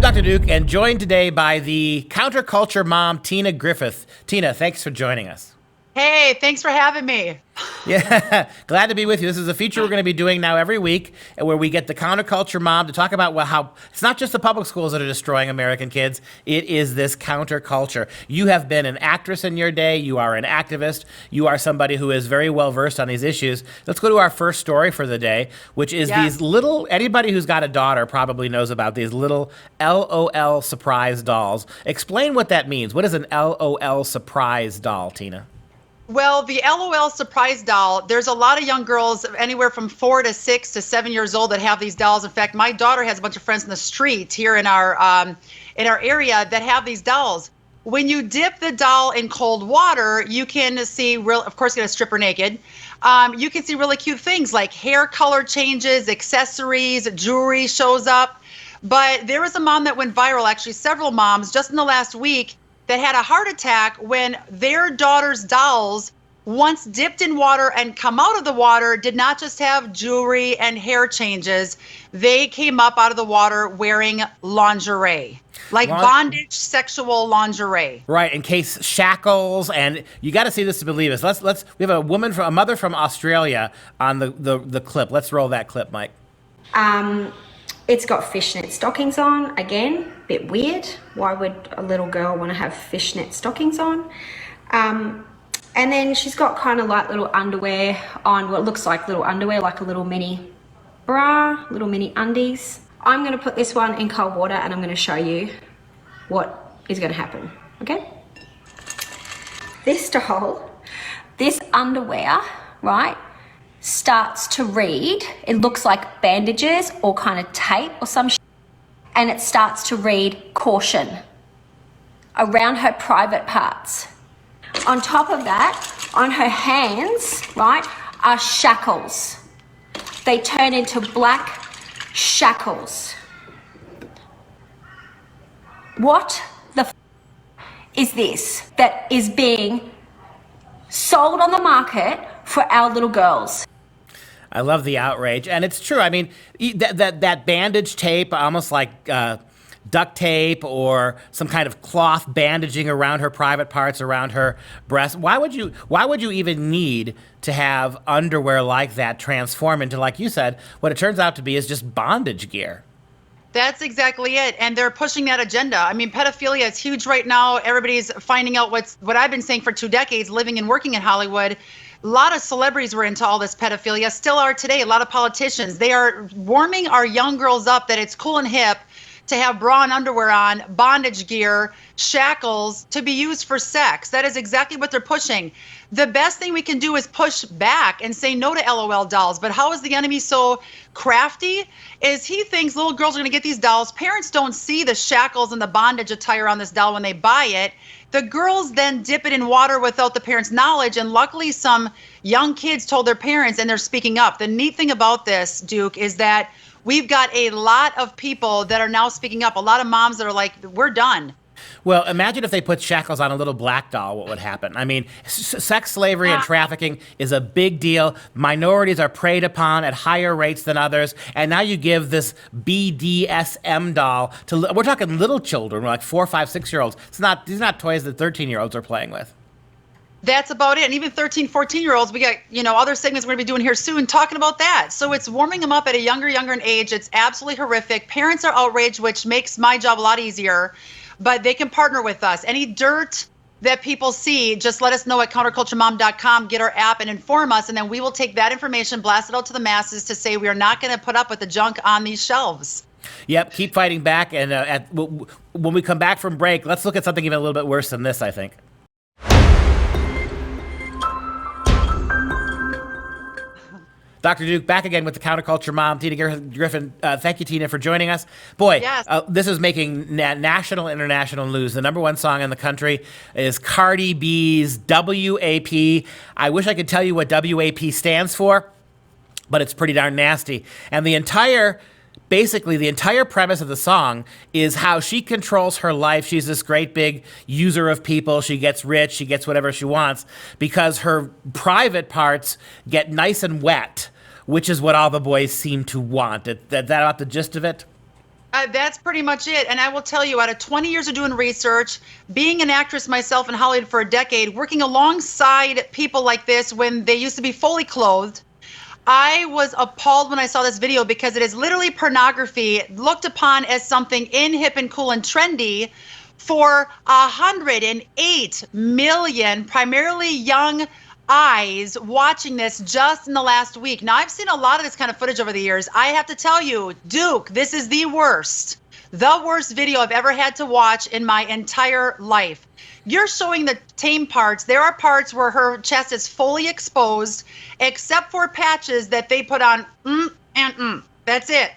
Dr. Duke, and joined today by the counterculture mom, Tina Griffin. Tina, thanks for joining us. Hey, thanks for having me. Yeah, glad to be with you. This is a feature we're going to be doing now every week, where we get the counterculture mom to talk about how it's not just the public schools that are destroying American kids. It is this counterculture. You have been an actress in your day. You are an activist. You are somebody who is very well versed on these issues. Let's go to our first story for the day, which is these little, anybody who's got a daughter probably knows about these little LOL surprise dolls. Explain what that means. What is an LOL surprise doll, Tina? Well, the LOL surprise doll, there's a lot of young girls anywhere from 4 to 6 to 7 years old that have these dolls. In fact, my daughter has a bunch of friends in the street here in our area that have these dolls. When you dip the doll in cold water, you can see of course, get a stripper naked. You can see really cute things like hair color changes, accessories, jewelry shows up. But there was a mom that went viral, actually several moms, just in the last week, that had a heart attack when their daughter's dolls, once dipped in water and come out of the water, did not just have jewelry and hair changes. They came up out of the water wearing lingerie, like bondage sexual lingerie. Right, in case shackles, and you got to see this to believe us. We have a mother from Australia on the clip. Let's roll that clip, Mike. It's got fishnet stockings on, again, bit weird. Why would a little girl want to have fishnet stockings on? And then she's got kind of like little underwear on, what looks like little underwear, like a little mini bra, little mini undies. I'm going to put this one in cold water and I'm going to show you what is going to happen, okay? This doll, this underwear, right, starts to read, it looks like bandages or kind of tape or some shit, and it starts to read caution around her private parts. On top of that, on her hands, right, are shackles. They turn into black shackles. What the is this that is being sold on the market for our little girls? I love the outrage, and it's true. I mean, that bandage tape, almost like duct tape or some kind of cloth bandaging around her private parts, around her breasts. Why would you even need to have underwear like that transform into, like you said, what it turns out to be is just bondage gear? That's exactly it. And they're pushing that agenda. I mean, pedophilia is huge right now. Everybody's finding out what I've been saying for 2 decades, living and working in Hollywood. A lot of celebrities were into all this pedophilia, still are today. A lot of politicians. They are warming our young girls up that it's cool and hip to have bra and underwear on, bondage gear, shackles to be used for sex. That is exactly what they're pushing. The best thing we can do is push back and say no to LOL dolls. But how is the enemy so crafty? Is he thinks little girls are going to get these dolls. Parents don't see the shackles and the bondage attire on this doll when they buy it. The girls then dip it in water without the parents' knowledge, and luckily some young kids told their parents and they're speaking up. The neat thing about this, Duke, is that we've got a lot of people that are now speaking up, a lot of moms that are like, we're done. Well, imagine if they put shackles on a little black doll, what would happen? I mean, sex slavery and trafficking is a big deal. Minorities are preyed upon at higher rates than others. And now you give this BDSM doll to, we're talking little children, like 4, 5, 6-year-olds. These are not toys that 13-year-olds are playing with. That's about it. And even 13, 14-year-olds, we got, other segments we're going to be doing here soon talking about that. So it's warming them up at a younger age. It's absolutely horrific. Parents are outraged, which makes my job a lot easier. But they can partner with us. Any dirt that people see, just let us know at counterculturemom.com, get our app and inform us, and then we will take that information, blast it out to the masses to say we are not going to put up with the junk on these shelves. Yep, keep fighting back. And when we come back from break, let's look at something even a little bit worse than this, I think. Dr. Duke, back again with the counterculture mom, Tina Griffin. Thank you, Tina, for joining us. Boy, yes. This is making national, international news. The number one song in the country is Cardi B's WAP. I wish I could tell you what WAP stands for, but it's pretty darn nasty. And the entire premise of the song is how she controls her life. She's this great big user of people. She gets rich. She gets whatever she wants because her private parts get nice and wet, which is what all the boys seem to want. That about the gist of it? That's pretty much it. And I will tell you, out of 20 years of doing research, being an actress myself in Hollywood for a decade, working alongside people like this when they used to be fully clothed, I was appalled when I saw this video because it is literally pornography looked upon as something in, hip, and cool and trendy for 108 million, primarily young eyes watching this just in the last week. Now, I've seen a lot of this kind of footage over the years. I have to tell you, Duke, this is the worst video I've ever had to watch in my entire life. You're showing the tame parts. There are parts where her chest is fully exposed, except for patches that they put on, That's it.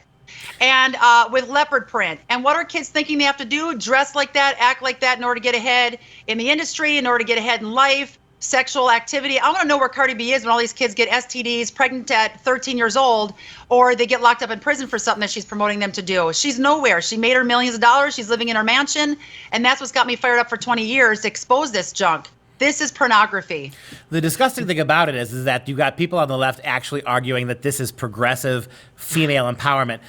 And with leopard print. And what are kids thinking they have to do? Dress like that, act like that in order to get ahead in the industry, in order to get ahead in life. Sexual activity. I want to know where Cardi B is when all these kids get STDs, pregnant at 13 years old, or they get locked up in prison for something that she's promoting them to do. She's nowhere. She made her millions of dollars. She's living in her mansion. And that's what's got me fired up for 20 years to expose this junk. This is pornography. The disgusting thing about it is that you got people on the left actually arguing that this is progressive female empowerment.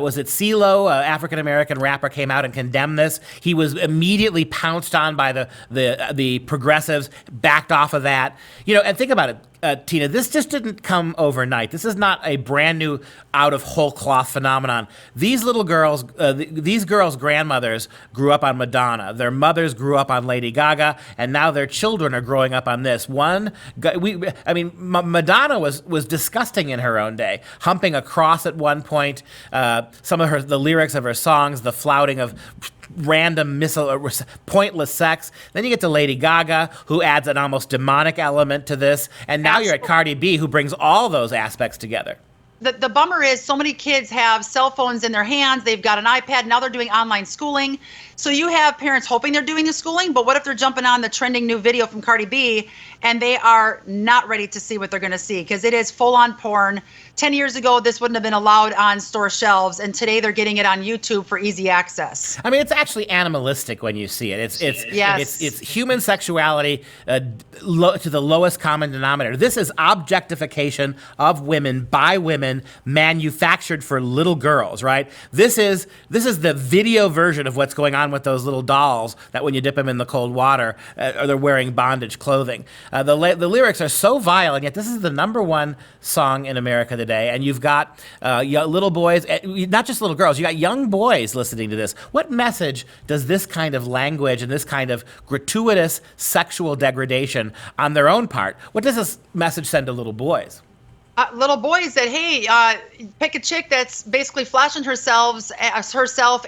Was it CeeLo, African-American rapper, came out and condemned this. He was immediately pounced on by the progressives, backed off of that. And think about it. Tina, this just didn't come overnight. This is not a brand new out of whole cloth phenomenon. These little girls, these girls' grandmothers grew up on Madonna. Their mothers grew up on Lady Gaga, and now their children are growing up on this. Madonna was disgusting in her own day, humping a cross at one point. Some of the lyrics of her songs, the flouting of random pointless sex. Then you get to Lady Gaga, who adds an almost demonic element to this. And now you're at Cardi B, who brings all those aspects together. The bummer is so many kids have cell phones in their hands. They've got an iPad. Now they're doing online schooling. So you have parents hoping they're doing the schooling, but what if they're jumping on the trending new video from Cardi B and they are not ready to see what they're going to see? Because it is full-on porn. 10 years ago, this wouldn't have been allowed on store shelves, and today they're getting it on YouTube for easy access. I mean, it's actually animalistic when you see it. It's human sexuality to the lowest common denominator. This is objectification of women by women, manufactured for little girls, right? This is the video version of what's going on with those little dolls that when you dip them in the cold water, or they're wearing bondage clothing. The lyrics are so vile, and yet this is the #1 song in America today. And you've got little boys, not just little girls, you got young boys listening to this. What message does this kind of language and this kind of gratuitous sexual degradation on their own part, what does this message send to little boys? Little boys that, hey, pick a chick that's basically flashing herself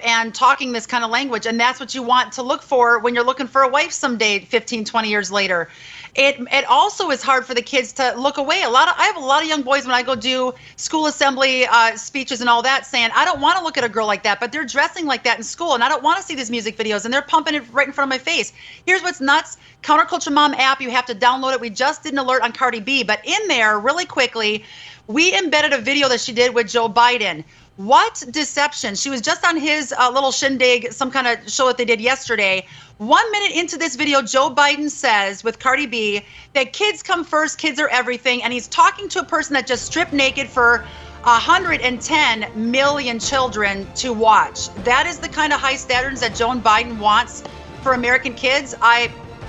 and talking this kind of language. And that's what you want to look for when you're looking for a wife someday, 15, 20 years later. It also is hard for the kids to look away. I have a lot of young boys when I go do school assembly speeches and all that saying, I don't want to look at a girl like that, but they're dressing like that in school, and I don't want to see these music videos, and they're pumping it right in front of my face. Here's what's nuts. Counterculture Mom app, you have to download it. We just did an alert on Cardi B, but in there, really quickly, we embedded a video that she did with Joe Biden. What deception. She was just on his little shindig, some kind of show that they did yesterday. 1 minute into this video, Joe Biden says with Cardi B that kids come first, kids are everything. And he's talking to a person that just stripped naked for 110 million children to watch. That is the kind of high standards that Joe Biden wants for American kids.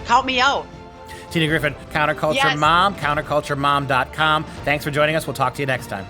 Count me out. Tina Griffin, Counterculture Mom, counterculturemom.com. Thanks for joining us. We'll talk to you next time.